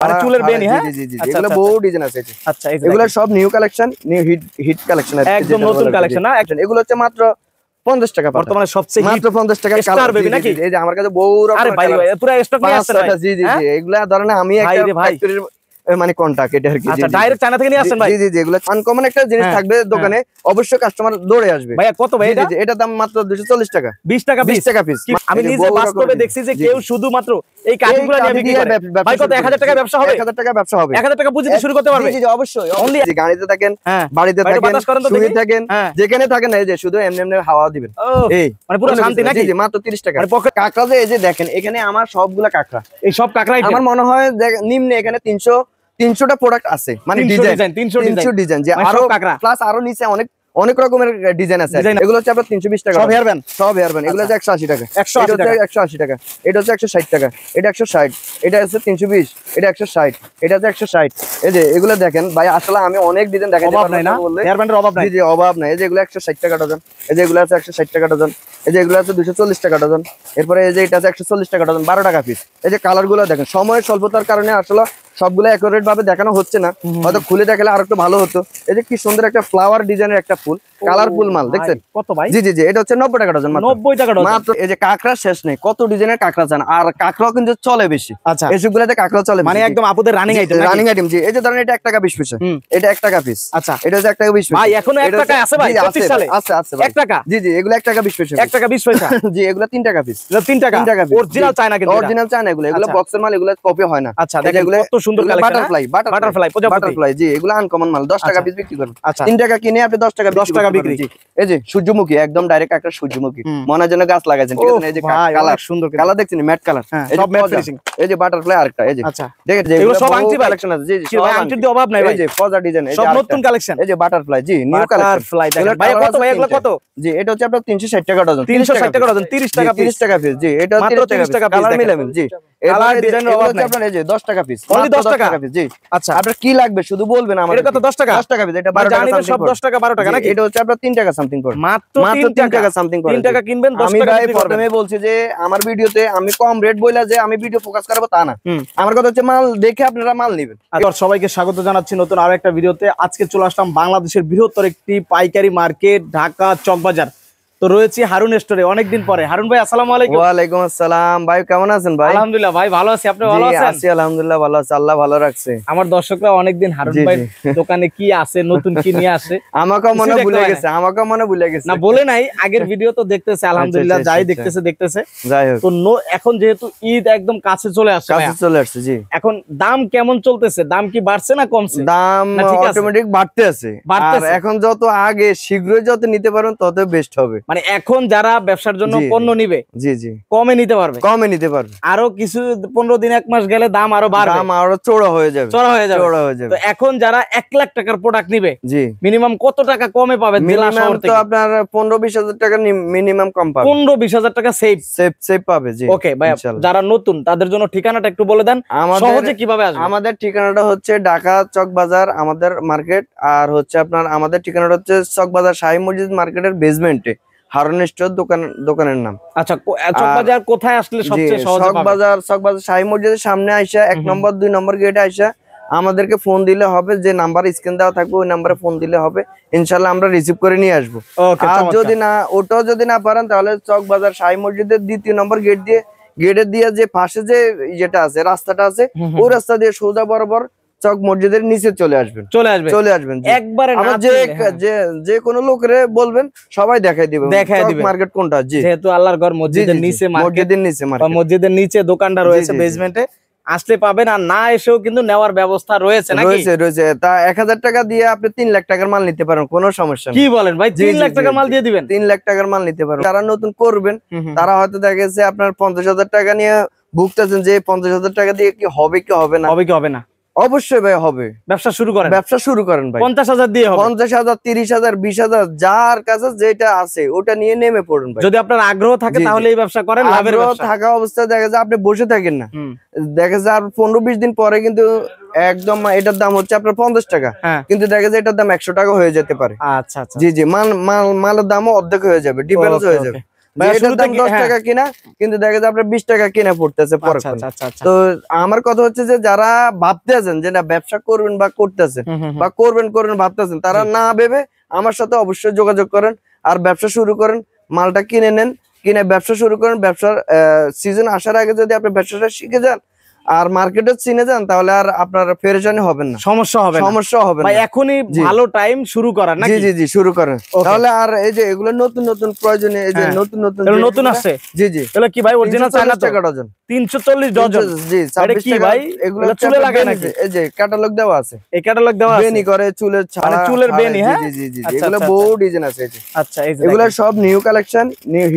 মানে চুলের বেনি। হ্যাঁ, জি জি জি, এগুলো বহু ডিজাইন আছে। আচ্ছা, এগুলো সব new collection, new hit collection, একদম নতুন কালেকশন না? এগুলো হচ্ছে মাত্র 50 টাকা বর্তমানে সবচেয়ে মাত্র 50 টাকা স্টার বেবি নাকি? এই যে আমার কাছে বহু রকম। আরে ভাই পুরো স্টক নিয়ে আসছেন ভাই? জি জি জি, এগুলা ধরেন আমি একটা ফ্যাক্টরির মানে কন্টাক্ট এটা আর কি। আচ্ছা, ডাইরেক্ট চায়না থেকে নিয়ে আসছেন ভাই? জি জি জি, এগুলো আনকমন একটা জিনিস থাকবে দোকানে, অবশ্যই কাস্টমার দৌড়ে আসবে। ভাই কত ভাই এটা? এটা দাম মাত্র 240 টাকা। 20 টাকা 20 টাকা পিস। আমি নিজে বাস্তবে দেখছি যে কেউ শুধুমাত্র এই কাঠগুলো নিয়ে বিক্রি করে। ভাই কত 1000 টাকা ব্যবসা হবে? 1000 টাকা ব্যবসা হবে। 1000 টাকা পুঁজিতে শুরু করতে পারবে? জি জি অবশ্যই। অনলি গাড়িতে থাকেন, বাড়িতে থাকেন, শুয়ে থাকেন, যেখানে থাকেন, এই যে শুধু এমনি এমনি হাওয়া দিবেন, এই মানে পুরো শান্তি নাকি? জি জি, মাত্র 30 টাকা। আর পকেট কাঁকড়া যে এই যে দেখেন, এখানে আমার সবগুলা কাঁকড়া, এই সব কাঁকড়াই আমার মনে হয় নিম্নে এখানে 300টা প্রোডাক্ট আছে, মানে ডিজাইন 300 ডিজাইন, যে আরো প্লাস আরো নিচে অনেক রকমের ডিজাইন আছে। এগুলো হচ্ছে আপনার 320 টাকা। সব হেয়ার ব্যান্ড এগুলো হচ্ছে 180 টাকা। 180 টাকা। এটা হচ্ছে 160 টাকা। এটা 160, এটা হচ্ছে 320, এটা 160, এটা হচ্ছে 160। এই যে এগুলো দেখেন ভাই, আসলে আমি অনেক ডিজাইন দেখাই, অভাব নাই না, হেয়ার ব্যান্ডের অভাব নাই। জি জি, অভাব নাই। এই যে এগুলো 160 টাকা ডজন, এই যে এগুলো আছে 160 টাকা ডজন, এই যে এগুলো আছে 240 টাকা ডজন। এরপরে এই যে এটা আছে 140 টাকা ডজন, 12 টাকা পিস। এই যে কালার গুলো দেখেন, সময়ের স্বল্পতার কারণে আসলে সবগুলো একুরেট ভাবে দেখানো হচ্ছে না, হয়তো খুলে দেখালে আর একটু ভালো হতো। এই যে কি সুন্দর একটা ফ্লাওয়ার ডিজাইনের একটা ফুল, কালারফুল মাল দেখছেন? কত ভাই? জি জি জি, এটা হচ্ছে 90 টাকা ডজন। 90 টাকা ডজন মাত্র। এই যে কাঁকড়া শেষ নেই, কত ডিজাইনের কাঁকড়া চান, আর কাঁকড়াও কিন্তু চলে বেশি। আচ্ছা, এসবগুলোতে কাঁকড়া চলে মানে একদম আপুদের রানিং আইটেম। রানিং আইটেম, জি। এই যে ধরেন এটা 1 টাকা 20 পয়সা, এটা 1 টাকা পিস। আচ্ছা, এটা হচ্ছে 1 টাকা 20 পয়সা। ভাই এখনো 1 টাকা আছে ভাই? 25 সালে আছে আছে 1 টাকা। জি জি, এগুলো 1 টাকা 20 পয়সা। 1 টাকা 20 পয়সা। জি, এগুলো 3 টাকা পিস। 3 টাকা অরিজিনাল চায়না, কিন্তু অরিজিনাল চায়না এগুলো বক্সের মাল, এগুলো কপি হয় না। আচ্ছা, দেখেন কত সুন্দর কালেকশন। বাটারফ্লাই, জি, এগুলো আনকমন মাল, 10 টাকা পিস বিক্রি করেন। আচ্ছা, 3 টাকা কিনে আপনি 10 টাকা বিক্রি। এই যে সূর্যমুখী, একদম ডাইরেক্ট একটা সূর্যমুখী, মনে হয় যেন গাছ লাগাইছেন, ঠিক আছে? এই যে কালার সুন্দর, কালার দেখছেন, ম্যাট কালার, সব ম্যাট ফিনিশিং। এই যে বাটারফ্লাই আরেকটা, এই যে আচ্ছা, দেখেন এগুলো সব আংটি কালেকশন আছে। জি জি, সব আংটির দিয়ে অভাব নাই ভাই। এই যে ফজা ডিজাইন, এই যে সব নতুন কালেকশন। এই যে বাটারফ্লাই, জি, নিউ কালেকশন। ভাই কত ভাই এগুলো কত? জি, এটা হচ্ছে আপনার 360 টাকা ডজন। 360 টাকা ডজন, 30 টাকা পিস। 30 টাকা পিস, জি, এটা 30 টাকা পিস। কালার মিলাবেন, জি, কালার ডিজাইনের অভাব নাই। আপনার এই যে 10 টাকা পিস, অনলি 10 টাকা পিস, জি। আচ্ছা, আপনার কি লাগবে শুধু বলবেন আমাদের। এটা কত? 10 টাকা? 10 টাকা পিস। এটা 12 টাকা সামথিং, সব 10 টাকা 12 টাকা নাকি? এটা হচ্ছে আপনার 3 টাকা সামথিং করে, মাত্র 3 টাকা সামথিং করে। 3 টাকা কিনবেন, 10 আমি টাকা ভাই বিক্রি করবেন। প্রথমে বলছি যে আমার ভিডিওতে আমি কম রেট বইলা যে আমি ভিডিও ফোকাস করব তা না, আমার কথা হচ্ছে মাল দেখে আপনারা মাল নেবেন। আর সবাইকে স্বাগত জানাচ্ছি নতুন আরো একটা ভিডিওতে। আজকে চলে আসলাম বাংলাদেশের বৃহত্তর একটি পাইকারি মার্কেট, ঢাকা চকবাজার। তো রয়েছি হারুন স্টোরে অনেকদিন পরে। হারুন ভাই আসসালামু আলাইকুম। ওয়া আলাইকুম আসসালাম ভাই, কেমন আছেন ভাই? আলহামদুলিল্লাহ ভাই, ভালো আছি, আপনি ভালো আছেন? আছি আলহামদুলিল্লাহ, ভালো আছি, আল্লাহ ভালো রাখছে। আমার দর্শকরা অনেকদিন হারুন ভাই দোকানে কি আছে, নতুন কি নিয়ে আসে আমাকে মনে ভুলে গেছে, আমাকে মনে ভুলে গেছে। না বলে নাই, আগের ভিডিও তো দেখতেছে আলহামদুলিল্লাহ, যাই দেখতেছে। যাই হোক, তো এখন যেহেতু ঈদ একদম কাছে চলে আসছে, জি। এখন দাম কেমন চলতেছে? দাম কি বাড়ছে না কমছে? দাম অটোমেটিক বাড়তে আছে, আর এখন যত আগে শীঘ্রই যত নিতে পারেন তত বেস্ট হবে। মানে এখন যারা ব্যবসার জন্য পণ্য নিবে, জি জি, কমে নিতে পারবে, আরো কিছু 15 দিন 1 মাস গেলে দাম আরো বাড়বে, দাম আরো চড়া হয়ে যাবে। তো এখন যারা 1 লাখ টাকার প্রোডাক্ট নিবে, জি, মিনিমাম কত টাকা কমে পাবে? জেলা শহর থেকে তো আপনার 15-20 হাজার টাকা মিনিমাম কম পাবে। 15-20 হাজার টাকা সেভ পাবে, জি। ওকে ভাই, যারা নতুন তাদের জন্য ঠিকানাটা একটু বলে দেন, সহজে কিভাবে আসবে? আমাদের ঠিকানাটা হচ্ছে ঢাকা চকবাজার, আমাদের মার্কেট। আর হচ্ছে আপনার আমাদের ঠিকানাটা হচ্ছে চকবাজার শাহী মসজিদ মার্কেটের বেসমেন্টে, হারুন স্টোর দোকানের নাম। আচ্ছা, চকবাজার কোথায় আসলে সবচেয়ে সহজ পাবে? চকবাজার শাহী মসজিদের সামনে আইসা 1 নম্বর 2 নম্বর গেটে আইসা আমাদেরকে ফোন দিলে হবে, যে নাম্বার স্ক্রিন দেওয়া থাকবে ওই নাম্বারে ফোন দিলে হবে, ইনশাআল্লাহ আমরা রিসিভ করে নিয়ে আসবো। আর যদি না পারেন তাহলে চকবাজার শাহী মসজিদের 2য় নম্বর গেটের দিয়ে যে পাশে যে যেটা আছে, রাস্তাটা আছে, ওই রাস্তা দিয়ে সোজা বরাবর চক মসজিদের নিচে চলে আসবেন একবারে। যে কোনো লোকেরে বলবেন, সবাই দেখাই দিবে মার্কেট কোনটা, যেহেতু আল্লাহর ঘর মসজিদের নিচে দোকানটা রয়েছে বেসমেন্টে, আসলে পাবেন, আর না এসেও কিন্তু নেওয়ার ব্যবস্থা রয়েছে নাকি? রয়েছে। তা 1000 টাকা দিয়ে আপনি 3 লাখ টাকার মাল নিতে পারেন, কোনো সমস্যা নেই। কি বলেন ভাই, 3 লাখ টাকার মাল দিয়ে দিবেন? 3 লাখ টাকার মাল নিতে পারেন। যারা নতুন করবেন তারা হয়তো দেখা গেছে আপনার 50,000 টাকা নিয়ে ভুগতেছেন, যে 50,000 টাকা দিয়ে কি হবে কি হবে না। অবশ্যই ভাই হবে। ব্যবসা শুরু করেন ভাই। 50,000 দিয়ে হবে? 50,000, 30,000, 20,000, যার কাছে যেটা আছে ওটা নিয়ে নেমে পড়ুন ভাই। যদি আপনার আগ্রহ থাকে তাহলে এই ব্যবসা করেন। আগ্রহ থাকা অবস্থায় দেখা যায় আপনি বসে থাকেন না, দেখা যায় আর 15-20 দিন পরে কিন্তু একদম এটার দাম হচ্ছে আপনার 50 টাকা, কিন্তু দেখা যায় এটার দাম 100 টাকা হয়ে যেতে পারে। আচ্ছা, জি জি, মালের দামও অর্ধেক হয়ে যাবে, ডিফারেন্স হয়ে যাবে। এটার দাম 10 টাকা কিনা, কিন্তু দেখা যায় আপনার 20 টাকা কিনা পড়তেছে পরে। তো আমার কথা হচ্ছে যে যারা ভাবতেছেন যে না ব্যবসা করবেন বা করতেছেন বা করবেন ভাবতেছেন, তারা না ভেবে আমার সাথে অবশ্যই যোগাযোগ করেন আর ব্যবসা শুরু করেন। মালটা কিনে নেন, কিনে ব্যবসা শুরু করেন। ব্যবসার সিজন আসার আগে যদি আপনি ব্যবসাটা শিখে যান আর মার্কেটে চিনে যান, তাহলে আর আপনার পেরেশানি হবেন না, সমস্যা হবে না। এখনই ভালো টাইম শুরু করার নাকি? জি শুরু করেন। তাহলে আর এই যে এগুলো নতুন প্রয়োজনে, এই যে নতুন আসছে। জি এগুলো কি ভাই অরিজিনাল চায়না টাকা ডজন? 340 ডজন। জি 26 কি টাকা ভাই? এগুলো চুলে লাগায় নাকি? এই যে ক্যাটালগ দেওয়া আছে, এই ক্যাটালগ দেওয়া আছে, বেনি করে চুলের ছাড়া, মানে চুলের বেনি। হ্যাঁ জি এগুলো বহু ডিজাইন আছে। আচ্ছা এই যে এগুলো সব new collection, new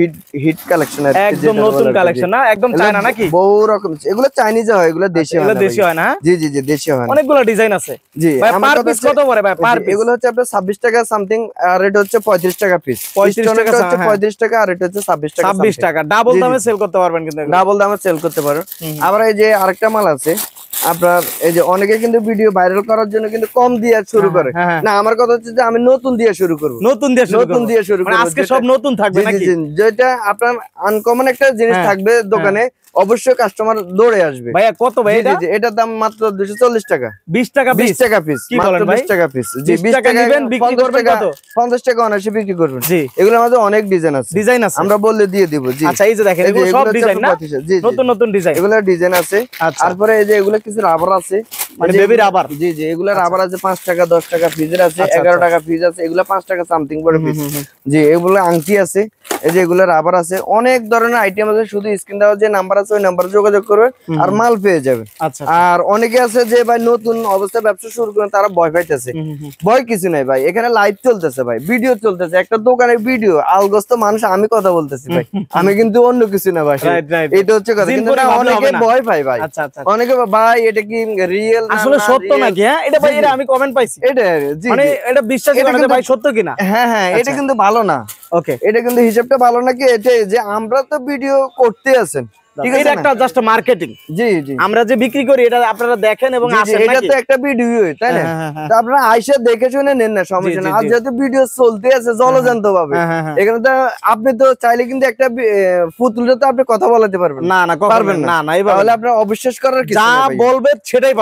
hit collection, একদম নতুন কালেকশন না? একদম চায়না নাকি? বহু রকম। এগুলো চাইনিজ হয়, এগুলো দেশি হয় না। দেশি হয় না? জি দেশি হয় না। অনেকগুলো ডিজাইন আছে। জি ভাই পার পিস কত পড়ে ভাই? পার পিস এগুলো হচ্ছে আপনার 26 টাকা সামথিং, আর এটা হচ্ছে 35 টাকা পিস। 35 টাকা হচ্ছে 35 টাকা, আর এটা হচ্ছে 26 টাকা। 26 টাকা ডাবল দামে সেল করতে পারবেন, কিন্তু ডাবল দামে সেল করতে পারো। আবার এই যে আরেকটা মাল আছে আপনার, এই যে অনেকে কিন্তু ভিডিও ভাইরাল করার জন্য কিন্তু কম দিয়ে শুরু করে না। আমার কথা হচ্ছে যে আমি নতুন দিয়ে শুরু করব, নতুন দিয়ে শুরু করব। আজকে সব নতুন থাকবে নাকি? যেটা আপনার আনকমন একটা জিনিস থাকবে দোকানে, অবশ্যই কাস্টমার দৌড়ে আসবে। ভাইয়া কত ভাই এটা? এটার দাম মাত্র 240 টাকা। 20 টাকা পিস? 20 টাকা পিস, কি বলেন ভাই? 20 টাকা পিস। জি 20 টাকা নেবেন, বিক্রি করবেন কত? 50 টাকা অনায়াসে বিক্রি করবেন। জি এগুলোর মধ্যে অনেক ডিজাইন আছে, আমরা বললে দিয়ে দিব। জি আচ্ছা এই যে দেখেন এগুলো সব ডিজাইন না? নতুন ডিজাইন, এগুলো ডিজাইন আছে। তারপরে এই যে এগুলো কিছু রাবার আছে, মানে বেবি রাবার। জি এগুলো রাবার আছে 5 টাকা 10 টাকা পিসের আছে, 11 টাকা পিস আছে। এগুলো 5 টাকা সামথিং করে পিস। জি এগুলো আংটি আছে, এই যে এগুলো রাবার আছে, অনেক ধরনের আইটেম আছে। শুধু স্ক্রিন দেওয়া যে নাম্বার আছে ওই নাম্বারে যোগাযোগ করবে আর মাল পেয়ে যাবে। আর অনেকে আছে যে ভাই নতুন অবস্থায় ব্যবসা শুরু করেন, তারা ভয় পাইতেছে। ভয় কিছু নাই ভাই, এখানে লাইভ চলতেছে ভাই, ভিডিও চলতেছে, একটা দোকানের ভিডিও। আলগস্ত মানুষ আমি কথা বলতেছি ভাই, আমি কিন্তু অন্য কিছু না ভাই। এটা হচ্ছে কথা। কিন্তু না, অনেকে ভয় পায় ভাই। অনেকে ভাই এটা কি রিয়েল আসলে সত্য নাকি? হ্যাঁ এটা ভাই, এটা আমি কমেন্ট পাইছি। এটা মানে এটা বিশ্বাসই হয় না ভাই, সত্য কিনা? হ্যাঁ এটা কিন্তু ভালো না। ওকে, এটা কিন্তু হিসাবটা ভালো নাকি? এটা যে আমরা তো ভিডিও করতে আছেন, ঠিক আছে, এটা একটা জাস্ট মার্কেটিং। জি আমরা যে বিক্রি করি এটা আপনারা দেখেন এবং আসেন নাকি? এটা তো একটা ভিডিও, তাই না? তো আপনারা আইসা দেখে শুনে নেন না, সমস্যা না। আর যেহেতু ভিডিও চলতে আছে জলজান্ত ভাবে, এখানে তো আপনি তো চাইলে কিন্তু একটা পুতুলটা তো আপনি কথা বলাতে পারবেন না, পারবেন না। তাহলে আপনার অবিশ্বাস করার কিছু যা বলবে সেটাই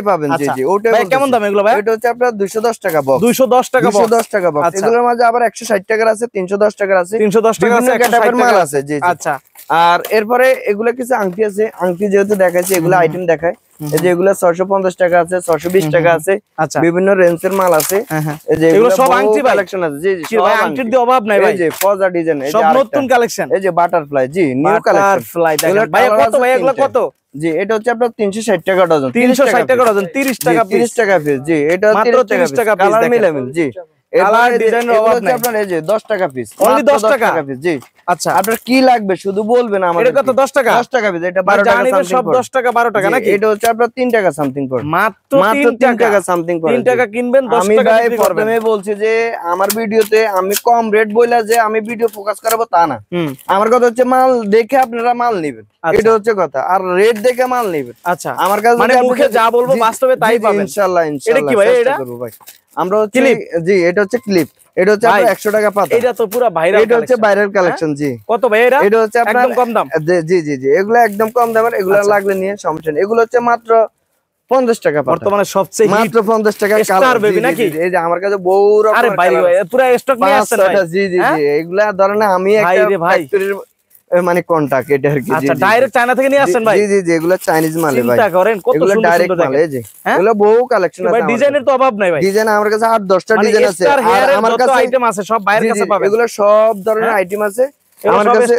পাবেন। জি ওটা কেমন দাম এগুলো ভাই? এটা হচ্ছে আপনার 210 টাকা বক্স। 210 টাকা বক্স। 210 টাকা বক্স। এগুলোর মাঝে আবার 160 টাকার আছে, 310 টাকার আছে, 310 টাকা আছে, 160 মাল আছে। জি আচ্ছা। আর এরপরে এগুলা কিছু আংটি আছে, আংটি যেহেতু দেখাচ্ছে এগুলো আইটেম দেখায়। এই যে এগুলা 650 টাকা আছে, 620 টাকা আছে, বিভিন্ন রেঞ্জের মাল আছে। এই যে এগুলো সব আংটি কালেকশন আছে। জি ভাই আংটির দি অভাব নাই ভাই। এই যে ফজা ডিজাইন, এই যে সব নতুন কালেকশন। এই যে বাটারফ্লাই, জি নিউ কালেকশন। বাটারফ্লাই দেখেন ভাই, কত ভাই এগুলো কত? জি এটা হচ্ছে আপনার 360 টাকা ডজন। 360 টাকা ডজন, 30 টাকা পিস। 30 টাকা পিস। জি এটা মাত্র 30 টাকা পিস। কালার মিলামিল। জি কালার ডিজাইনের অভাব নাই। আপনার এই যে 10 টাকা পিস, অনলি 10 টাকা পিস। জি আচ্ছা, আপনার কি লাগবে শুধু বলবেন আমাদের। এটা কত? 10 টাকা? 10 টাকা পিস। এটা 12 টাকা সামথিং সব 10 টাকা 12 টাকা নাকি? এটা হচ্ছে আপনার 3 টাকা সামথিং পড়ে। মাত্র 3 টাকা সামথিং পড়ে। 3 টাকা কিনবেন, 10 টাকা বিক্রি করবেন। আমি বলছি যে আমার ভিডিওতে আমি কম রেট বইলা যে আমি ভিডিও ফোকাস করাবো তা না। আমার কথা হচ্ছে মাল দেখে আপনারা মাল নেবেন, এটা হচ্ছে কথা। আর রেট দেখে মাল নেবেন। আচ্ছা, আমার কাছে মানে মুখে যা বলবো বাস্তবে তাই পাবেন ইনশাআল্লাহ। এটা কি ভাই? এটা ভাই আমরা হচ্ছে জি এটা হচ্ছে ক্লিপ। এটা হচ্ছে আপনার 100 টাকা পাতা। এটা তো পুরো ভাইরাল। এটা হচ্ছে ভাইরাল কালেকশন। জি কত ভাই এটা? এটা হচ্ছে আপনার একদম কম দাম। জি এগুলো একদম কম দামের। এগুলো লাগলে নিয়ে সমস্যা নেই। এগুলো হচ্ছে মাত্র 50 টাকা পাতা। বর্তমানে সবচেয়ে মাত্র 50 টাকা স্টার বেবি নাকি? এই যে আমার কাছে বহু রকম। আরে ভাই পুরো স্টক নিয়ে আসছেন ভাই। জি এগুলা ধরেন আমি একটা ফ্যাক্টরির মানে কন্টাক্ট এটা আর কি। আচ্ছা ডাইরেক্ট চায়না থেকে নিয়ে আসছেন ভাই? জি এগুলা চাইনিজ মাল ভাই। চিন্তা করেন কত সুন্দর সুন্দর ডাইরেক্ট মাল। এই যে এগুলো বহু কালেকশন আছে ভাই, ডিজাইনের তো অভাব নাই ভাই। ডিজাইন আমার কাছে 8-10টা ডিজাইন আছে। আর আমার কাছে আইটেম আছে, সব বাইরের কাছে পাবেন। এগুলো সব ধরনের আইটেম আছে আমার কাছে।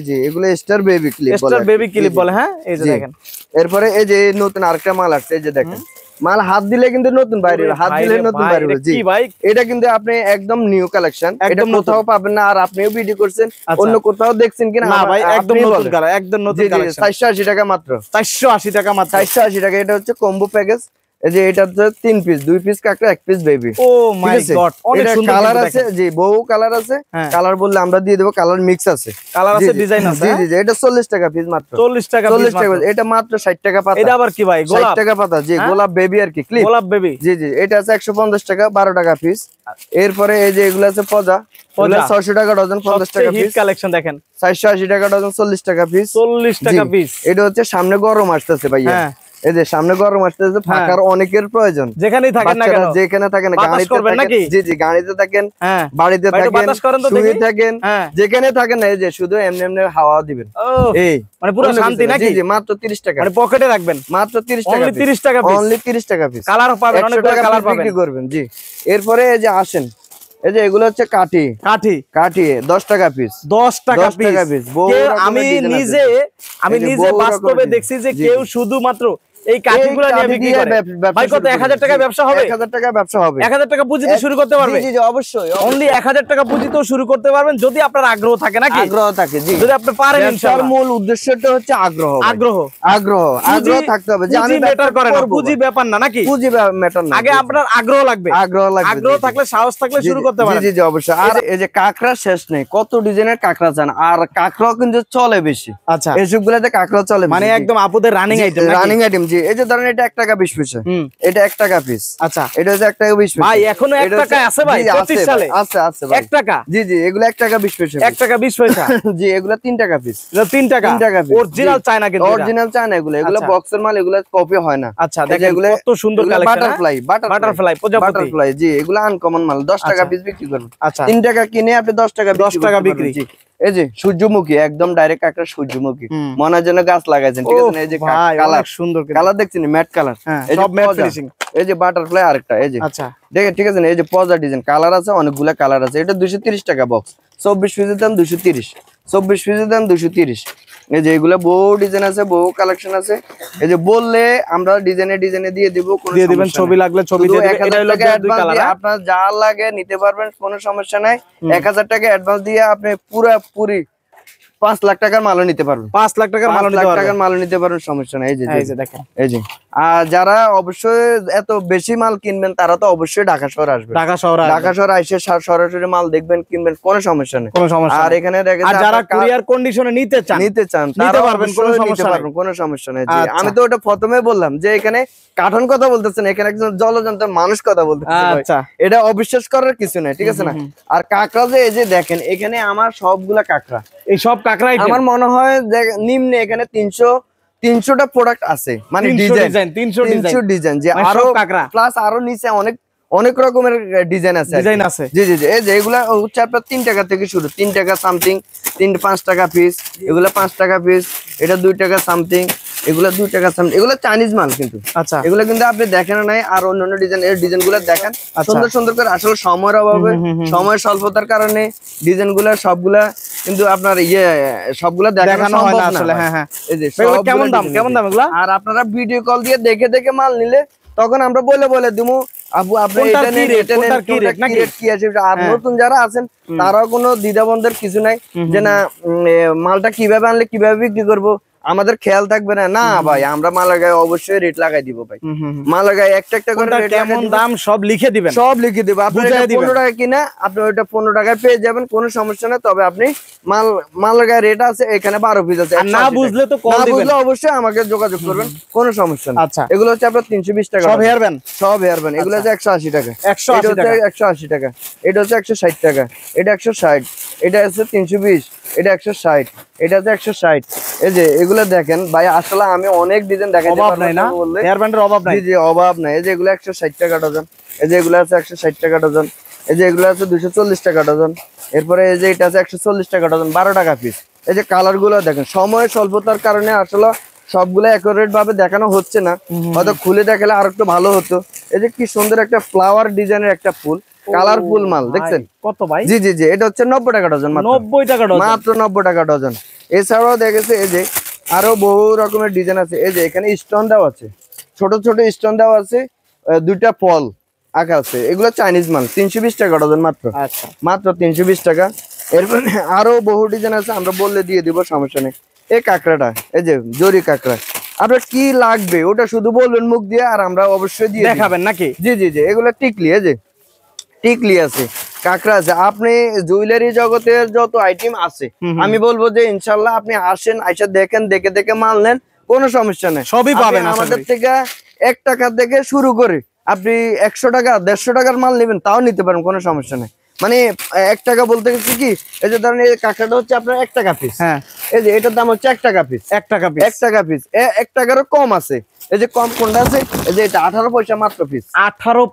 জি এগুলো স্টার বেবি ক্লিপ বলে। স্টার বেবি ক্লিপ বলে। হ্যাঁ এই যে দেখেন। এরপরে এই যে নতুন আরেকটা মাল আসছে, এই যে দেখেন। মাল হাত দিলে কিন্তু নতুন বাইরে, হাত দিলে নতুন বাইরে। জি ভাই এটা কিন্তু আপনি একদম নিউ কালেকশন, এটা কোথাও পাবেন না। আর আপনিও ভিডিও করছেন, অন্য কোথাও দেখছেন কিনা? না ভাই একদম নতুন কালার, একদম নতুন কালেকশন। 480 টাকা মাত্র। 480 টাকা মাত্র। 480 টাকা। এটা হচ্ছে কম্বো প্যাকেজ। এই যে এটা হচ্ছে 3 পিস, 2 পিস কাঁকড়া 1 পিস বেবি। ও মাই গড, অনেক সুন্দর কালার আছে জি, বহু কালার আছে। কালার বললে আমরা দিয়ে দেব, কালার মিক্স আছে, কালার আছে, ডিজাইন আছে। জি জি জি, এটা 40 টাকা পিস মাত্র। 40 টাকা পিস, 40 টাকা। এটা মাত্র 60 টাকা পাতা। এটা আবার কি ভাই? গোলাপ 60 টাকা পাতা জি, গোলাপ বেবি আর কি, ক্লিপ গোলাপ বেবি। জি জি, এটা আছে 150 টাকা, 12 টাকা পিস। এরপরে এই যে এগুলো আছে পজা, 600 টাকা ডজন, 50 টাকা পিস। হিট কালেকশন দেখেন, 480 টাকা ডজন, 40 টাকা পিস। 40 টাকা পিস। এটা হচ্ছে সামনে গরম আসতেছে ভাইয়া, এই যে সামনে গরম আসতেছে, ফাঁকার অনেকের প্রয়োজন, যেখানেই থাকেন না কেন, যেখানে থাকেন, গাড়িতে করবেন নাকি? জি জি, গাড়িতে থাকেন, বাড়িতে থাকেন, শুয়ে থাকেন, যেখানে থাকেন না, এই যে শুধু এমনি এমনি হাওয়া দিবেন, এই মানে পুরো শান্তি নাকি? জি জি, মাত্র 30 টাকা, মানে পকেটে রাখবেন, মাত্র 30 টাকা, অনলি 30 টাকা পিস, অনলি 30 টাকা পিস। কালার পাবেন, অনেকগুলো কালার পাবেন, বিক্রি করবেন জি। এরপরে এই যে আসেন, এই যে এগুলো হচ্ছে কাঠি, কাঠি কাঠি 10 টাকা পিস, 10 টাকা পিস। আমি নিজে বাস্তবে দেখছি যে কেউ শুধুমাত্র এই কাঠিগুলো নিয়ে বিক্রি করে। ভাই কত 1000 টাকা ব্যবসা হবে? 1000 টাকা ব্যবসা হবে, 1000 টাকা পুঁজিতে শুরু করতে পারবে। জি জি অবশ্যই, অনলি 1000 টাকা পুঁজিতেও শুরু করতে পারবেন যদি আপনার আগ্রহ থাকে নাকি? আগ্রহ থাকে জি, যদি আপনি পারেন ইনশাআল্লাহ। মূল উদ্দেশ্যটা হচ্ছে আগ্রহ, আগ্রহ আগ্রহ আগ্রহ থাকতে হবে যে আমি ম্যাটার করে না, পুঁজি ব্যাপার না নাকি? পুঁজি ম্যাটার না, আগে আপনার আগ্রহ লাগবে, আগ্রহ থাকলে, সাহস থাকলে শুরু করতে পারেন। জি জি অবশ্যই। আর এই যে কাঁকড়া শেষ নেই, কত ডিজাইনের কাঁকড়া চান, আর কাঁকড়াও কিন্তু চলে বেশি। আচ্ছা, এইসবগুলোতে কাঁকড়া চলে মানে একদম আপুদের রানিং আইটেম, রানিং আইটেম জি। এই যে ধরেন এটা 1 টাকা 20 পয়সা, এটা 1 টাকা পিস। আচ্ছা, এটা হচ্ছে 1 টাকা 20 পয়সা। ভাই এখনো 1 টাকা আছে ভাই, 25 সালে আছে আছে ভাই, 1 টাকা। জি জি, এগুলো 1 টাকা 20 পয়সা, 1 টাকা 20 পয়সা জি। এগুলো 3 টাকা পিস, এটা 3 টাকা, 3 টাকা পিস। অরিজিনাল চায়না, কিন্তু অরিজিনাল চায়না এগুলো, এগুলো বক্সের মাল, এগুলো কপি হয় না। আচ্ছা, দেখেন এগুলো কত সুন্দর কালেকশন, বাটারফ্লাই, বাটারফ্লাই, বাটারফ্লাই জি, এগুলো আনকমন মাল, 10 টাকা পিস বিক্রি করবেন। আচ্ছা, 3 টাকা কিনে আপনি 10 টাকা বিক্রি। জি, এই যে সূর্যমুখী, একদম ডাইরেক্ট একটা সূর্যমুখী, মনে হয় যেন গাছ লাগাইছেন, ঠিক আছে? এই যে কালার, সুন্দর কালার দেখছেন, ম্যাট কালার, এই যে ম্যাট ফিনিশিং, এই যে বাটারফ্লাই আরেকটা, এই যে আচ্ছা দেখেন, ঠিক আছে? এই যে পজা ডিজাইন, কালার আছে অনেকগুলা কালার আছে। এটা 230 টাকা বক্স, 24 পিসের দাম 230, 24 পিসের দাম 230। এই যে এগুলা বহু ডিজাইন আছে, বহু কালেকশন আছে। এই যে বললে আমরা ডিজাইনে দিয়ে দিব, দিয়ে দিবেন, ছবি লাগলে ছবি দিয়ে দিবেন। এটা হলো দুই কালার, আপনার যা লাগে নিতে পারবেন, কোনো সমস্যা নাই। 1000 টাকা অ্যাডভান্স দিয়ে আপনি পুরোপুরি 5 লাখ টাকার মালও নিতে পারবেন, 5 লাখ টাকার মালও নিতে পারবেন, সমস্যা নাই। এই যে দেখেন, এই যে। আর যারা অবশ্যই এত বেশি মাল কিনবেন, তারা তো অবশ্যই ঢাকা শহর আসবে, ঢাকা শহর এসে সরাসরি মাল দেখবেন, কিনবেন, কোনো সমস্যা নেই। আর এখানে দেখেন, যারা কুরিয়ার কন্ডিশনে নিতে চান নিতে পারবেন, কোনো সমস্যা নেই। আমি তো ওটা প্রথমে বললাম যে এখানে কাঠন কথা বলতেছেন, এখানে একজন জলজন্ত মানুষ কথা বলতেছেন, এটা অবিশ্বাস করার কিছু নেই, ঠিক আছে না? আর কাঁকড়া যে এই যে দেখেন, এখানে আমার সবগুলা কাঁকড়া, এই সব কাঁকড়া আমার মনে হয় নিম্নে এখানে 300টা প্রোডাক্ট আছে, মানে ডিজাইন 300 ডিজাইন, যে আরো কাঁকড়া প্লাস আরো নিচে অনেক রকমের ডিজাইন আছে। জি জি জি, এই যে এগুলা হচ্ছে আপনার 3 টাকা থেকে শুরু, 3 টাকা সামথিং, 5 টাকা পিস, এগুলা 5 টাকা পিস, এটা 2 টাকা সামথিং, এগুলা 2 টাকা সামথিং। এগুলা চাইনিজ মাল কিন্তু, আচ্ছা, এগুলা কিন্তু আপনি দেখেন নাই। আর অন্যান্য ডিজাইনগুলো দেখেন সুন্দর সুন্দর করে, আসলে সময়ের অভাবে, সময় স্বল্পতার কারণে ডিজাইনগুলা সবগুলা কিন্তু আপনার সবগুলা দেখানো হয় না আসলে। হ্যাঁ হ্যাঁ, এই যে কেমন দাম এগুলা। আর আপনারা ভিডিও কল দিয়ে দেখে মাল নিলে, তখন আমরা বলে দিমু, আপু আপনি এটা নেন, এটা নেন, কি আছে। আর নতুন যারা আছেন, তারাও কোনো দ্বিধাবন্ধের কিছু নাই, যে না মালটা কিভাবে আনলে কিভাবে বিক্রি করবো, আমাদের খেয়াল থাকবে না। না ভাই, আমরা মালের গায়ে অবশ্যই রেট লাগাই দিব ভাই, মালের গায়ে একটা করে কেমন দাম সব লিখে দিবেন, আপনি 15 টাকা কিনা আপনি ওইটা 15 টাকায় পেয়ে যাবেন, কোনো সমস্যা নেই। তবে আপনি মালের গায়ে রেট আছে, এখানে 12 পিস আছে, না বুঝলে তো কল দিবেন, অবশ্যই আমাকে যোগাযোগ করবেন, কোনো সমস্যা নেই। আচ্ছা, এগুলো হচ্ছে আপনার 320 টাকা, সব হেয়ারব্যান্ড, এগুলো হচ্ছে 180 টাকা, 180 টাকা, এটা হচ্ছে 160 টাকা, এটা 160, এটা হচ্ছে 320, এটা 160, এটা হচ্ছে 160। এই যে এগুলো দেখেন ভাই, আসলে আমি অনেক ডিজাইন দেখাইতে পারবো না, হেয়ারব্যান্ডের অভাব নাই, জি অভাব নাই। এই যে এগুলো 160 টাকা ডজন, এই যে এগুলো আছে 160 টাকা ডজন, এই যে এগুলো আছে 240 টাকা ডজন। এরপরে এই যে এটা আছে 140 টাকা ডজন, 12 টাকা পিস। এই যে কালার গুলো দেখেন, সময় স্বল্পতার কারণে আসলে সবগুলো অ্যাকুরেট ভাবে দেখানো হচ্ছে না, হয়তো খুলে দেখালে আর একটু ভালো হতো। এই যে কি সুন্দর একটা ফ্লাওয়ার ডিজাইনের একটা ফুল, কালারফুল মাল দেখছেন কত ভাই? জি জি জি, এটা হচ্ছে 90 টাকা ডজন, 90 টাকা ডজন, মাত্র 90 টাকা ডজন। এছাড়াও দেখেছে এই যে আরো বহু রকমের ডিজাইন আছে। এই যে এখানে স্টোন দেওয়া আছে, ছোট ছোট স্টোন দেওয়া আছে, 2টা ফল আঁকা আছে। এগুলো চাইনিজ মাল, 320 টাকা ডজন মাত্র, আচ্ছা মাত্র 320 টাকা। এরপরে আরো বহু ডিজাইন আছে, আমরা বললে দিয়ে দিব, সমস্যা নেই। এই কাঁকড়াটা, এই যে জরি কাঁকড়া, আপনার কি লাগবে ওটা শুধু বলবেন মুখ দিয়ে, আর আমরা অবশ্যই দিয়ে দেখাবেন নাকি? জি জি জি, এগুলো টিকলি, এই যে টিকলি আছে, কাঁকড়া আছে। আপনি জুয়েলারি জগতের যত আইটেম আছে আমি বলবো যে ইনশাল্লাহ আপনি আসেন, আইসা দেখেন, দেখে দেখে মাল নেন, কোনো সমস্যা নেই, সবই পাবেন আমাদের থেকে। 1 টাকা থেকে শুরু করে আপনি 100 টাকা 150 টাকার মাল নেবেন তাও নিতে পারেন, কোনো সমস্যা নেই। মানে 1 টাকা বলতে গেছি কি, এই যে ধরেন এই কাঁকড়াটা হচ্ছে আপনার 1 টাকা পিস, হ্যাঁ এই যে এটার দাম হচ্ছে 1 টাকা পিস, 1 টাকা পিস, 1 টাকা পিস। 1 টাকারও কম আছে, এই যে কম কোনটা আছে, এই যে এটা 18 পয়সা মাত্র পিস, 18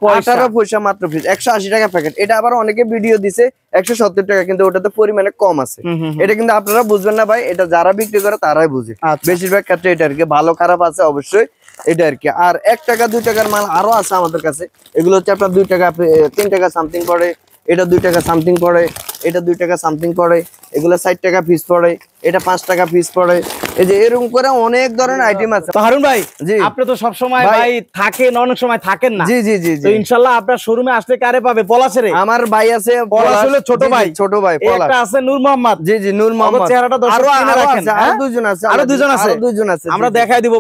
পয়সা মাত্র পিস, 180 টাকা প্যাকেট। এটা আবার অনেকে ভিডিও দিছে 170 টাকা, কিন্তু ওটাতে পরিমাণে কম আছে। এটা কিন্তু আপনারা বুঝবেন না ভাই, এটা যারা বিক্রি করে তারাই বুঝে। বেশিরভাগ ক্ষেত্রে এটা আর কি, ভালো খারাপ আছে অবশ্যই, এটা আর কি। আর 1 টাকা 2 টাকার মাল আরো আছে আমাদের কাছে, এগুলো হচ্ছে আপনার 2 টাকা 3 টাকা সামথিং পড়ে, এটা 2 টাকা সামথিং পড়ে, এটা 2 টাকা সামথিং পড়ে, এগুলো 60 টাকা পিস পড়ে, এটা 5 টাকা পিস পড়ে। এই যে এরকম করে অনেক ধরনের আইটেম আছে। তো হারুন ভাই, জি আপনি তো সব সময় ভাই থাকেন, অনেক সময় থাকেন না। জি জি জি, তো ইনশাআল্লাহ আপনার শোরুমে আসলে কারে পাবে? পলাশেরে আমার ভাই আছে, পলাশ হলো ছোট ভাই, ছোট ভাই পলাশ। একটা আছে নূর মোহাম্মদ। জি জি, নূর মোহাম্মদ। চেহারাটা দর্শক চিনে রাখেন। আরো দুজন আছে, আরো দুজন আছে, আমরা দেখাই দিব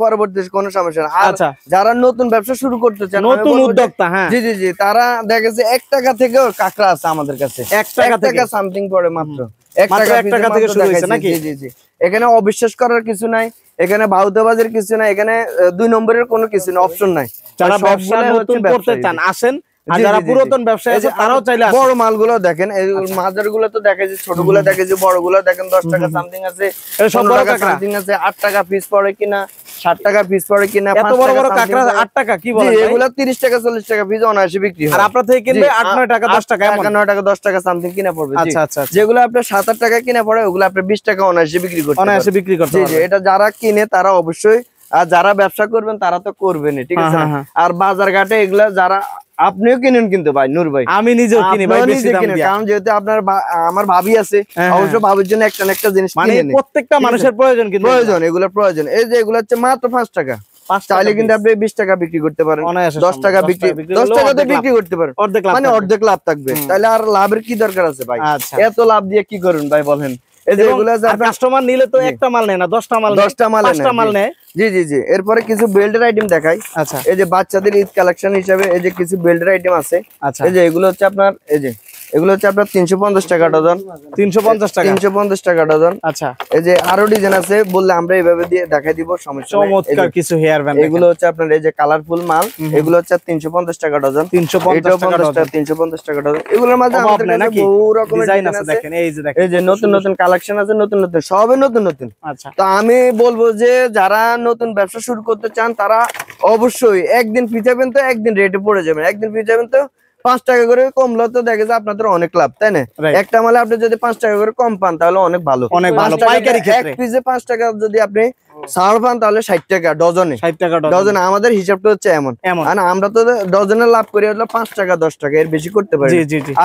পরবর্তীতে, কোনো সমস্যা না। আচ্ছা, যারা নতুন ব্যবসা শুরু করতে চান, নতুন উদ্যোক্তা, হ্যাঁ জি জি জি, তারা দেখেছে 1 টাকা থেকেও কাঁকড়া আছে আমাদের কাছে, 1 টাকা সামথিং পড়ে, মাত্র 1 টাকা থেকে শুরু হইছে নাকি? জি জি জি, এখানে অবিশ্বাস করার কিছু নাই, এখানে বাউদাবাজের কিছু নাই, এখানে 2 নম্বরের কোনো কিছু না, অপশন নাই। যারা ব্যবসা নতুন করতে চান আসেন, আর যারা পুরাতন ব্যবসায়ী আছে তারাও চাইলে বড় মালগুলো দেখেন, এই মাঝারগুলো তো দেখেছি, ছোটগুলো দেখেছি, বড়গুলো দেখেন 10 টাকা সামথিং আছে, সব বড় কাঁকড়া সামথিং আছে, 8 টাকা পিস পড়ে কিনা, 60 টাকা পিস পড়ে কিনা, এত বড় বড় কাঁকড়া 8 টাকা কি বলেন? এগুলো 30 টাকা 40 টাকা পিস অনায়াসে বিক্রি হয়। আর আপনার থেকে কিনলে 8 9 টাকা 10 টাকা, 9 টাকা 10 টাকা সামথিং কিনা পড়বে। আচ্ছা আচ্ছা, যেগুলো আপনার 7 8 টাকা কিনা পড়ে, ওগুলো আপনি 20 টাকা অনায়াসে বিক্রি করতে পারবেন, অনায়াসে বিক্রি করতে পারবেন। জি জি, এটা যারা কিনে তারা অবশ্যই, আর যারা ব্যবসা করবেন তারা তো করবেনই, ঠিক আছে। আর বাজার ঘাটে এগুলা যারা, আপনিও কিনেন কিন্তু ভাই, নূর ভাই, আমি নিজেও কিনি ভাই, বেশি দাম দিয়ে, কারণ যেহেতু আপনার আমার ভাবি আছে, অবশ্য ভাবির জন্য একটা না একটা জিনিস মানে প্রত্যেকটা মানুষের প্রয়োজন, কিন্তু প্রয়োজন, এগুলো প্রয়োজন। এই যে এগুলো হচ্ছে মাত্র 5 টাকা, চাইলে কিন্তু আপনি 20 টাকা বিক্রি করতে পারেন, 10 টাকা বিক্রি, 10 টাকাতে বিক্রি করতে পারেন, মানে অর্ধেক লাভ থাকবে। তাহলে আর লাভের কি দরকার আছে ভাই? এত লাভ দিয়ে কি করুন ভাই বলেন? এই যে এগুলো কাস্টমার নিলে তো একটা মাল নেয় না, 10টা মাল, 10টা মাল নেয়। জি জি জি, এরপরে কিছু বেল্টের আইটেম দেখাই। আচ্ছা, এই যে বাচ্চাদের ঈদ কালেকশন হিসেবে এই যে কিছু বেল্টের আইটেম আছে। আচ্ছা, এই যে এগুলো হচ্ছে আপনার, এই যে এগুলো হচ্ছে আপনার 350 টাকা ডজন, 350 টাকা, 350 টাকা ডজন। আচ্ছা, এই যে আরো ডিজাইন আছে, বললে আমরা এইভাবে দিয়ে দেখাই দিব, সমস্যা নেই। চমৎকার কিছু হেয়ার ব্যান্ড, এগুলো হচ্ছে আপনার এই যে কালারফুল মাল, এগুলো হচ্ছে 350 টাকা ডজন, 350 টাকা ডজন, 350 টাকা ডজন। এগুলোর মাঝে আমাদের কাছে বহু রকমের ডিজাইন আছে, দেখেন এই যে নতুন নতুন কালেকশন আছে, নতুন নতুন, সবে নতুন নতুন। আচ্ছা, তো আমি বলবো যে যারা নতুন ব্যবসা শুরু করতে চান তারা অবশ্যই একদিন পিছাবেন তো একদিন রেটে পড়ে যাবেন, একদিন পিছাবেন তো 5 টাকা করে কমলো তো দেখে যে আপনাদের অনেক লাভ, তাই না? একটা মালে আপনি যদি 5 টাকা করে কম পান তাহলে অনেক ভালো, অনেক ভালো। পাইকারি ক্ষেত্রে এক পিসে 5 টাকা যদি আপনি ছাড় পান তাহলে 60 টাকা ডজনে, 60 টাকা ডজনে। আমাদের হিসাবটা হচ্ছে এমন, আর আমরা তো ডজনে লাভ করি হলো 5 টাকা 10 টাকা, এর বেশি করতে পারি।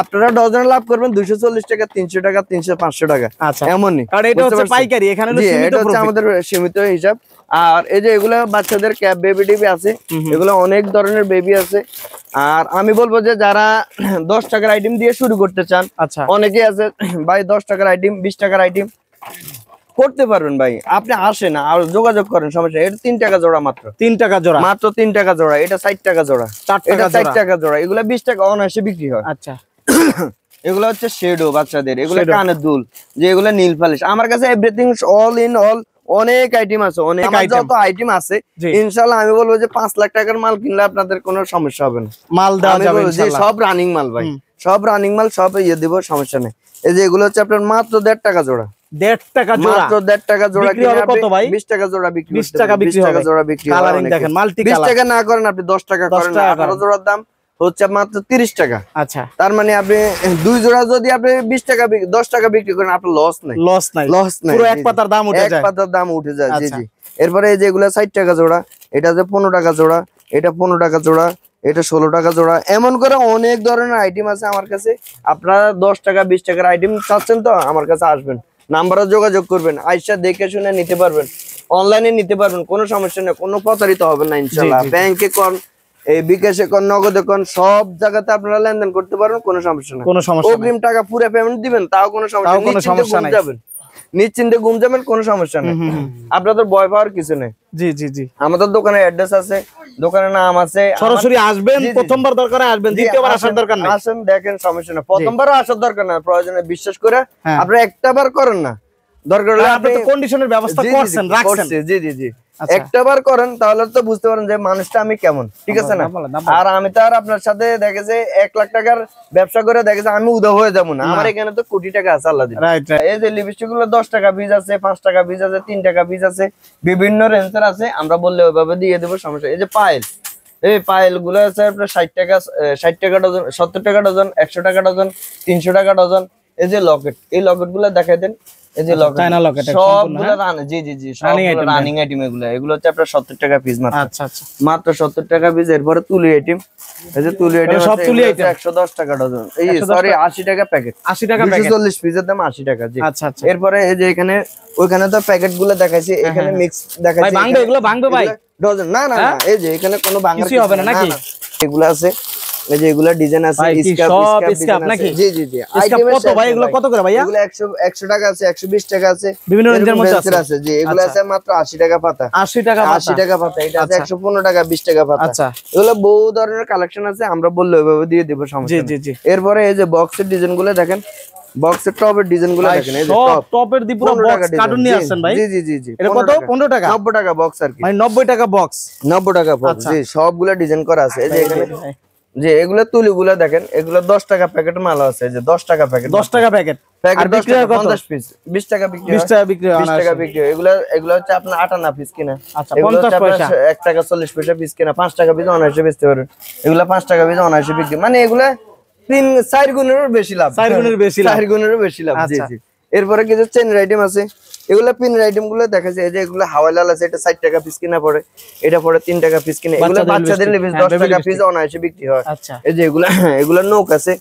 আপনারা ডজনে লাভ করবেন 240 টাকা, 300 টাকা, 300 500 টাকা, এমনই, কারণ এটা হচ্ছে পাইকারি, এখানে এটা হচ্ছে আমাদের সীমিত হিসাব। আর এই যে এগুলা বাচ্চাদের ক্যাপ বেবি টিভি আছে, এগুলো অনেক ধরনের বেবি আছে। আর আমি বলবো যে যারা 10 টাকার আইটেম দিয়ে শুরু করতে চান, আচ্ছা অনেকে আছে ভাই 10 টাকার আইটেম 20 টাকার আইটেম করতে পারবেন ভাই, আপনি আসেন আর যোগাযোগ করেন, সমস্যা। এটা 3 টাকা জোড়া, মাত্র 3 টাকা জোড়া, মাত্র 3 টাকা জোড়া। এটা 60 টাকা জোড়া, এটা 60 টাকা জোড়া। এগুলা 20 টাকা অনায়াসে বিক্রি হয়। আচ্ছা, এগুলো হচ্ছে শেডো বাচ্চাদের, এগুলো কানের দুল, যে এগুলো নীল পালিশ। আমার কাছে এভরিথিং অল ইন অল অনেক আইটেম আছে, অনেক যত আইটেম আছে ইনশাআল্লাহ আমি বলবো যে 5 লাখ টাকার মাল কিনলে আপনাদের কোনো সমস্যা হবে না, মাল দেওয়া যাবে ইনশাআল্লাহ। সব রানিং মাল ভাই, সব রানিং মাল, সব দিব, সমস্যা নেই। এই যে এগুলো হচ্ছে আপনার মাত্র 1.5 টাকা জোড়া, 1.5 টাকা জোড়া, মাত্র 1.5 টাকা জোড়া। কত ভাই? 20 টাকা জোড়া বিক্রি, 20 টাকা বিক্রি হবে, 20 টাকা জোড়া বিক্রি হবে। কালারিং দেখেন, মাল্টি কালার। 20 টাকা না করেন আপনি 10 টাকা করেন, 18 জোড়ার দাম হচ্ছে মাত্র 30 টাকা। আচ্ছা, তার মানে আপনি 2 জোড়া যদি আপনি 20 টাকা 10 টাকা বিক্রি করেন, আপনার লস নাই, লস নাই, লস নাই, পুরো এক পাতার দাম উঠে যায়, এক পাতার দাম উঠে যায়। জি জি। এরপরে এই যে এগুলা 60 টাকা জোড়া, এটা যে 15 টাকা জোড়া, এটা 15 টাকা জোড়া, এটা 16 টাকা জোড়া। এমন করে অনেক ধরনের আইটেম আছে আমার কাছে। আপনারা 10 টাকা 20 টাকার আইটেম চাচ্ছেন তো আমার কাছে আসবেন, নাম্বারে যোগাযোগ করবেন, আইসা দেখে শুনে নিতে পারবেন, অনলাইনে নিতে পারবেন, কোনো সমস্যা নেই, কোনো প্রতারিত হবে না ইনশাআল্লাহ। ব্যাংকে কোন, এই বিকাশে কোন, নগদে কোন, সব জায়গাতে আপনারা লেনদেন করতে পারবেন, কোনো সমস্যা নেই, কোনো সমস্যা। অগ্রিম টাকা পুরো পেমেন্ট দিবেন, তাও কোনো সমস্যা নেই, নিশ্চিন্তে ঘুম যাবেন, কোনো সমস্যা নেই, আপনাদের ভয় পাওয়ার কিছু নেই। জি জি জি, আমাদের দোকানের অ্যাড্রেস আছে, দোকানের নাম আছে। সরাসরি আসবেন, প্রথমবার দরকার আসবেন, দ্বিতীয়বার আসার দরকার নেই। আসেন দেখেন, সমস্যা নেই, প্রথমবারও আসার দরকার না, প্রয়োজনে বিশ্বাস করে আপনারা একটা বার করেন না, দরকার হলে আপনি তো কন্ডিশনের ব্যবস্থা করছেন, রাখছেন। জি জি জি, একটা বার করেন তাহলে তো বুঝতে পারেন যে মানুষটা আমি কেমন, ঠিক আছে না? আর আমি তো আর আপনার সাথে দেখেছে 1 লাখ টাকার ব্যবসা করে দেখেছে আমি উদা হয়ে যাবো না, আমার এখানে তো কোটি টাকা আছে আল্লাহ দিলে। এই যে লিপস্টিক গুলো 10 টাকা পিস আছে, 5 টাকা পিস আছে, 3 টাকা পিস আছে, বিভিন্ন রেঞ্জের আছে, আমরা বললে ওইভাবে দিয়ে দেবো, সমস্যা। এই যে পায়েল, এই পায়েল গুলো আছে আপনার 60 টাকা ডজন, 70 টাকা ডজন, 100 টাকা ডজন, 300 টাকা ডজন। এই যে লকেট, এই লকেট গুলো দেখাই দেন, এই যে লকেট, সবগুলো জি জি জি, সবগুলো রানিং আইটেম। এগুলো হচ্ছে আপনার 70 টাকা পিস মাত্র। আচ্ছা আচ্ছা, মাত্র 70 টাকা পিস। এরপরে তুলি আইটেম, এই যে তুলি আইটেম সব তুলি আইটেম 110 টাকা ডজন, এই সরি 80 টাকা প্যাকেট, 80 টাকা প্যাকেট, 240 পিসের দাম 80 টাকা। জি আচ্ছা আচ্ছা। এরপরে এই যে এখানে ওইখানে তো প্যাকেট গুলো দেখাইছি, এখানে মিক্স দেখাইছি। ভাই ভাঙবে, এগুলো ভাঙবে ভাই ডজন? না না না, এই যে এখানে কোনো ভাঙার কিছু হবে না নাকি? এগুলো আছে, এই যে এগুলা ডিজাইন আছে, স্কাপ নাকি? জি জি জি। স্কাপ কত ভাই, এগুলো কত করে ভাইয়া? এগুলো 100 টাকা আছে, 120 টাকা আছে, বিভিন্ন রেঞ্জের মধ্যে আছে। জি এগুলো আছে মাত্র 80 টাকা পাতা, 80 টাকা পাতা, 80 টাকা পাতা। এটা আছে 115 টাকা, 20 টাকা পাতা। আচ্ছা, এগুলো বহু ধরনের কালেকশন আছে, আমরা বললে ওইভাবে দিয়ে দেব, সমস্যা জি নেই। জি জি। এরপরে এই যে বক্সের ডিজাইন গুলো দেখেন, বক্সের টপের ডিজাইন গুলো দেখেন, এই যে টপের দি পুরো বক্স কার্টুন নিয়ে আসছেন ভাই। জি জি জি জি। এটা কত? 15 টাকা, 90 টাকা বক্স আর কি, মানে 90 টাকা বক্স, 90 টাকা বক্স। জি সবগুলা ডিজাইন করা আছে। এই যে এখানে যে এগুলা তুলিগুলা দেখেন, এগুলা 10 টাকা প্যাকেট মাল আছে, এই যে 10 টাকা প্যাকেট, 10 টাকা প্যাকেট, প্যাকেট আর বিক্রি হয় কত? 50 পিস, 20 টাকা বিক্রি, 20 টাকা বিক্রি হয়, 20 টাকা বিক্রি। এগুলা হচ্ছে আপনার 58 পিস কিনা, আচ্ছা 50 পয়সা, 1 টাকা 40 পয়সা পিস কিনা, 5 টাকা পিস অনায়াসে বেচতে পারেন। এগুলা 5 টাকা পিস অনায়াসে বিক্রি, মানে এগুলা 3-4 গুণেরও বেশি লাভ, 4 গুণের বেশি লাভ, 4 গুণেরও বেশি লাভ। জি জি। এরপরে কিছু চেনের আইটেম আছে, এগুলা পিনের আইটেম গুলো দেখা যায়, এই যে এগুলা হাওয়াই লাল আছে, এটা 60 টাকা পিস কিনা পড়ে, এটা পড়ে 3 টাকা পিস কিনা। এগুলা বাচ্চাদের লিপস্টিক 10 টাকা পিস অনায়াসে বিক্রি হয়। আচ্ছা, এই যে এগুলা নোক আছে,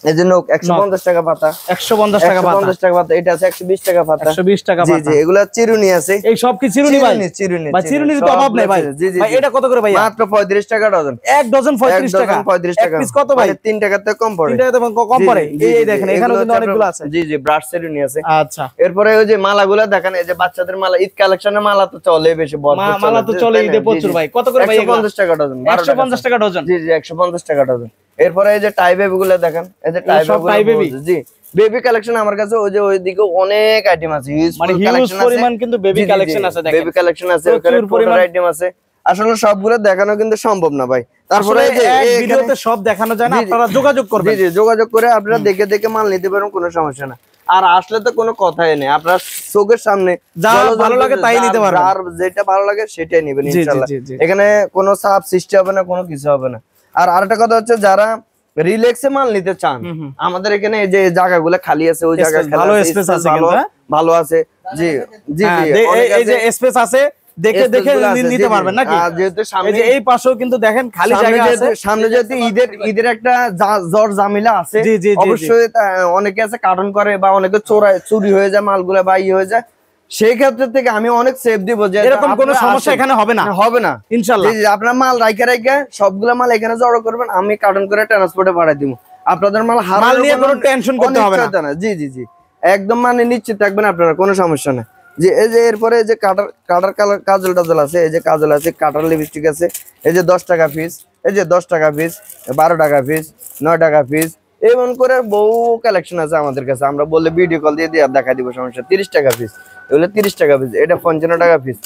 এই যে নোক 150 টাকা পাতা, 150 টাকা পাতা, 150 টাকা পাতা। এটা আছে 120 টাকা পাতা, 120 টাকা জি পাতা। জি। এগুলা চিরুনি আছে, এই সব কি চিরুনি ভাই? চিরুনি ভাই চিরুনির তো অভাব নাই ভাই। জি জি। ভাই এটা কত করে ভাই? মাত্র 35 টাকা ডজন, এক ডজন 35 টাকা, 35 টাকা। এক পিস কত ভাই? 3 টাকা থেকে কম পড়ে, 3 টাকা থেকে কম পড়ে। এই দেখেন এখানেও কিন্তু অনেকগুলো আছে। জি জি, ব্রাশ চিরুনি আছে। আচ্ছা, এরপরে ওই যে মালাগুলো দেখেন, এই যে বাচ্চাদের মালা, ঈদ কালেকশনের মালা তো চলে বেশি, মালা তো চলে ঈদে প্রচুর ভাই। কত করে ভাই? 150 টাকা ডজন, 150 টাকা ডজন। জি জি, 150 টাকা ডজন। এরপরে এই যে টাই বেবি গুলো দেখেন, এই যে টাই বেবি, জি বেবি কালেকশন আমার কাছে ওই যে ওইদিকে অনেক আইটেম আছে, মানে হিউজ পরিমাণ কিন্তু বেবি কালেকশন আছে। দেখেন বেবি কালেকশন আছে, ওখানে পরিমাণ আইটেম আছে। আসলে সবগুলো দেখানো কিন্তু সম্ভব না ভাই। তারপরে এই ভিডিওতে সব দেখানো যায় না, আপনারা যোগাযোগ করবেন। জি জি, যোগাযোগ করে আপনারা দেখে দেখে মাল নিতে পারেন, কোনো সমস্যা না। আর আসলে তো কোনো কথাই নেই, আপনার চোখের সামনে যা ভালো লাগে তাই নিতে পারবেন, আর যেটা ভালো লাগে সেটাই নেবেন ইনশাআল্লাহ। এখানে কোনো চাপ সৃষ্টি হবে না, কোনো কিছু হবে না। আর আরেকটা কথা হচ্ছে, যারা রিল্যাক্সে মাল নিতে চান, আমাদের এখানে এই যে জায়গাগুলো খালি আছে, ওই জায়গা ভালো স্পেস আছে, কিন্তু ভালো আছে। জি জি জি, এই যে স্পেস আছে, দেখে দেখে নিতে পারবেন নাকি? যেহেতু সামনে এই পাশেও কিন্তু দেখেন খালি জায়গা আছে, সামনে যেহেতু ঈদের একটা জ্বর জামিলা আছে, অবশ্যই অনেকে আছে কার্টন করে, বা অনেকে চুরি হয়ে যায় মালগুলা, বা হয়ে যায়। সেই ক্ষেত্রে থেকে আমি অনেক সেফ দিব, যে এরকম কোনো সমস্যা এখানে হবে না, হবে না ইনশাআল্লাহ। আপনার মাল রাইখা সবগুলা মাল এখানে জড়ো করবেন, আমি কার্টন করে ট্রান্সপোর্টে পাঠাই দিব। আপনাদের মাল মাল নিয়ে কোনো টেনশন করতে হবে না। জি জি জি, একদম মানে নিশ্চিত থাকবেন আপনারা, কোনো সমস্যা নেই। যে এই যে এরপরে এই যে কাটার কাজল টাজল আছে, এই যে কাজল আছে, কাটার লিপস্টিক আছে, এই যে 10 টাকা পিস, এই যে 10 টাকা পিস, 12 টাকা পিস, 9 টাকা পিস, এমন করে বহু কালেকশন আছে আমাদের কাছে। আমরা বললে ভিডিও কল দিয়ে দেখা দিব, সমস্যা। 30 টাকা পিস, এগুলো 30 টাকা পিস, এটা 55 টাকা পিস,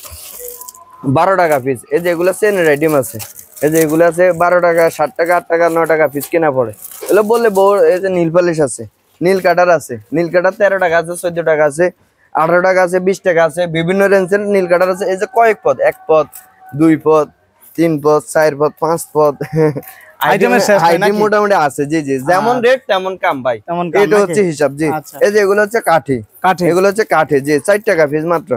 12 টাকা পিস। এই যে এগুলো চেনের আইটেম আছে, এই যে এগুলো আছে 12 টাকা, 7 টাকা, 8 টাকা, 9 টাকা পিস কেনা পড়ে। এগুলো বললে এই যে নীল পালিশ আছে, নীল কাটার আছে, নীল কাটার 13 টাকা আছে, 14 টাকা আছে, 18 টাকা আছে, 20 টাকা আছে, বিভিন্ন রেঞ্জের নীল কাটার আছে। এই যে কয়েক পদ, 1 পদ, 2 পদ, 3 পদ, 4 পদ, 5 পদ আইটেম মোটামুটি আছে। জি জি, যেমন রেট তেমন কাম ভাই, এটা হচ্ছে হিসাব। জি, এই যে এগুলো হচ্ছে কাঠি, এগুলো হচ্ছে কাঠি। জি, 4 টাকা পিস মাত্র,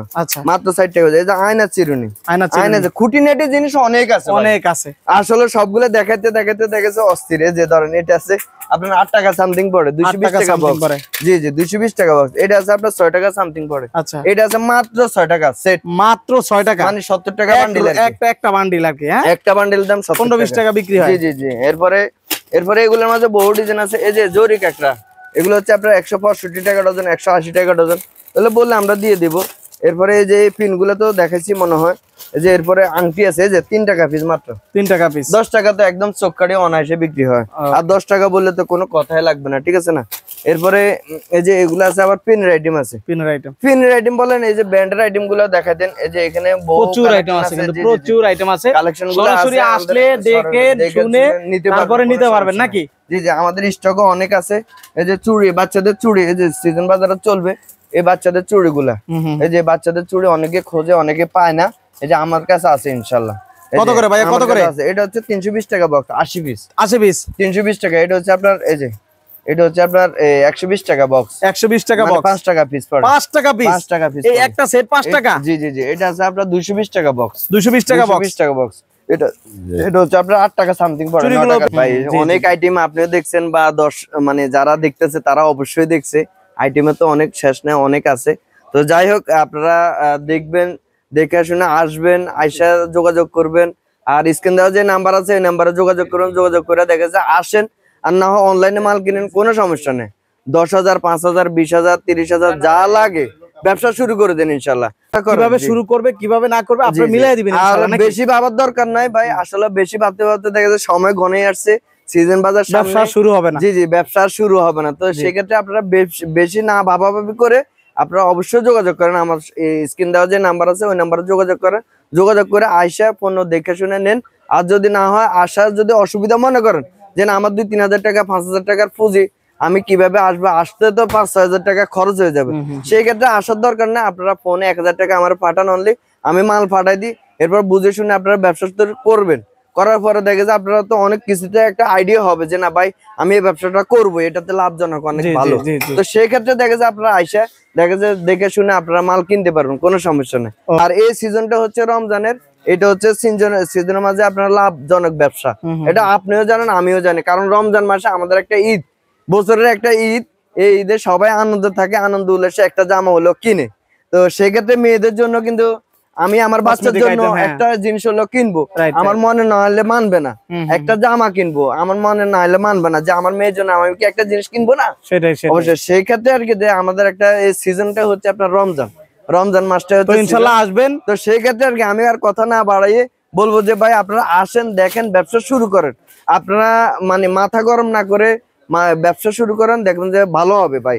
মাত্র 4 টাকা। এই যে আয়না চিরুনি, আয়না যে খুঁটিনাটি জিনিস অনেক আছে, অনেক আছে। আসলে সবগুলো দেখাতে দেখাতে দেখেছে অস্থির। যে ধরেন এটা আছে আপনার 8 টাকা সামথিং পড়ে, 220 টাকা বক্স। জি জি, 220 টাকা বক্স। এটা আছে আপনার 6 টাকা সামথিং পড়ে। এটা আছে মাত্র 6 টাকা সেট, মাত্র 6 টাকা, মানে 70 টাকা বান্ডিল। একটা বান্ডিল আর কি, হ্যাঁ, একটা বান্ডিল দাম 15-20 টাকা বিক্রি হয়। জি জি জি। এরপরে এগুলোর মাঝে বহু ডিজাইন আছে। এই যে জরি কাঁকড়া, এগুলো হচ্ছে আপনার 165 টাকা ডজন, 180 টাকা ডজন। তাহলে বললে আমরা দিয়ে দিব। এরপরে এই যে পিন গুলো তো দেখাচ্ছি মনে হয়, এই যে এরপরে আংটি আছে, এই যে 3 টাকা পিস মাত্র, 3 টাকা পিস। 10 টাকা তো একদম চোখ কাটিয়ে অনায়াসে বিক্রি হয়, আর 10 টাকা বললে তো কোনো কথাই লাগবে না, ঠিক আছে না। এরপরে এই যে এগুলো আছে আবার পিনের আইটেম আছে, পিনের আইটেম বলেন, এই যে ব্র্যান্ডের আইটেম গুলো দেখা দেন, এই যে এখানে প্রচুর আইটেম আছে, কিন্তু প্রচুর আইটেম আছে, কালেকশন গুলো সরাসরি আসলে দেখে শুনে তারপরে নিতে পারবেন নাকি? জি জি, আমাদের স্টকও অনেক আছে। এই যে চুড়ি, বাচ্চাদের চুড়ি, এই যে সিজন বাজারে চলবে এই বাচ্চাদের চুড়ি গুলা, এই যে বাচ্চাদের চুড়ি অনেকে খোঁজে অনেকে পায় না, এই যে আমার কাছে আছে ইনশাল্লাহ। কত করে ভাইয়া, কত করে? এটা হচ্ছে 320 টাকা বক্স, 80 পিস, 80 পিস 320 টাকা। এটা হচ্ছে আপনার, এই যে এটা হচ্ছে আপনার 120 টাকা বক্স, 120 টাকা বক্স, 5 টাকা পিস পড়ে, 5 টাকা পিস, 5 টাকা পিস, এই একটা সেট 5 টাকা। জি জি জি, এটা আছে আপনার 220 টাকা বক্স, 220 টাকা বক্স, 220 টাকা বক্স। এটা হচ্ছে আপনার 8 টাকা সামথিং পড়ে, 9 টাকা। ভাই অনেক আইটেম আপনিও দেখছেন বা মানে যারা দেখতেছে তারা অবশ্যই দেখছে, আইটেমে তো অনেক শেষ নেই, অনেক আছে। তো যাই হোক, আপনারা দেখবেন, দেখে শুনে আসবেন, আইসা যোগাযোগ করবেন, আর স্ক্রিন দেওয়া যে নাম্বার আছে এই নাম্বারে যোগাযোগ করুন, যোগাযোগ করে দেখে যে আসেন, আর না হয় অনলাইনে মাল কিনেন, কোনো সমস্যা নেই। 10,000, 5,000, 20,000, 30,000 যা লাগে ব্যবসা শুরু করে দেন ইনশাল্লাহ। কিভাবে শুরু করবে কিভাবে না করবে আপনি মিলাই দিবেন ইনশাআল্লাহ নাকি? বেশি ভাবার দরকার নাই ভাই, আসলে বেশি ভাবতে ভাবতে দেখা যায় সময় ঘনিয়ে আসছে, সিজন বাজার ব্যবসা শুরু হবে না। জি জি, ব্যবসা শুরু হবে না। তো সেক্ষেত্রে আপনারা বেশি না ভাবাভাবি করে আপনারা অবশ্যই যোগাযোগ করেন, আমার স্ক্রিন দেওয়া যে নাম্বার আছে ওই নাম্বারে যোগাযোগ করেন, যোগাযোগ করে আইসা পণ্য দেখে শুনে নেন। আর যদি না হয়, আসার যদি অসুবিধা মনে করেন যে না আমার 2-3 হাজার টাকা 5,000 টাকার পুঁজি, আমি কিভাবে আসবো, আসতে তো 5-6 হাজার টাকা খরচ হয়ে যাবে, সেই ক্ষেত্রে আসার দরকার না, আপনারা ফোনে 1,000 টাকা আমার পাঠান, অনলি আমি মাল পাঠাই দিই, এরপর বুঝে শুনে আপনারা ব্যবসা করবেন। করার পরে দেখে যে আপনারা তো অনেক কিছুতে একটা আইডিয়া হবে যে না ভাই আমি এই ব্যবসাটা করবো, এটাতে লাভজনক অনেক ভালো। তো সেই ক্ষেত্রে দেখে যে আপনারা আইসা দেখে যে দেখে শুনে আপনারা মাল কিনতে পারবেন, কোনো সমস্যা নেই। আর এই সিজনটা হচ্ছে রমজানের, এটা হচ্ছে সিজনের মাঝে আপনার লাভজনক ব্যবসা, এটা আপনিও জানেন আমিও জানি, কারণ রমজান মাসে আমাদের একটা ঈদ, বছরের একটা ঈদ, এই ঈদে সবাই আনন্দ থাকে, আনন্দ উল্লাসে একটা জামা হলো কিনে। তো সেক্ষেত্রে মেয়েদের জন্য কিন্তু আমি আমার বাচ্চার জন্য একটা জিনিস হলো কিনবো, আমার মনে না হলে মানবে না, একটা জামা কিনবো আমার মনে না হলে মানবে না, যে আমার মেয়ের জন্য আমি কি একটা জিনিস কিনবো না, সেটাই অবশ্যই। সেই ক্ষেত্রে আর কি আমাদের একটা এই সিজনটা হচ্ছে আপনার রমজান মাসটা হচ্ছে ইনশাআল্লাহ আসবেন। তো সেই ক্ষেত্রে আর কি আমি আর কথা না বাড়াইয়ে বলবো যে ভাই আপনারা আসেন, দেখেন, ব্যবসা শুরু করেন, আপনারা মানে মাথা গরম না করে ব্যবসা শুরু করেন, দেখবেন যে ভালো হবে ভাই।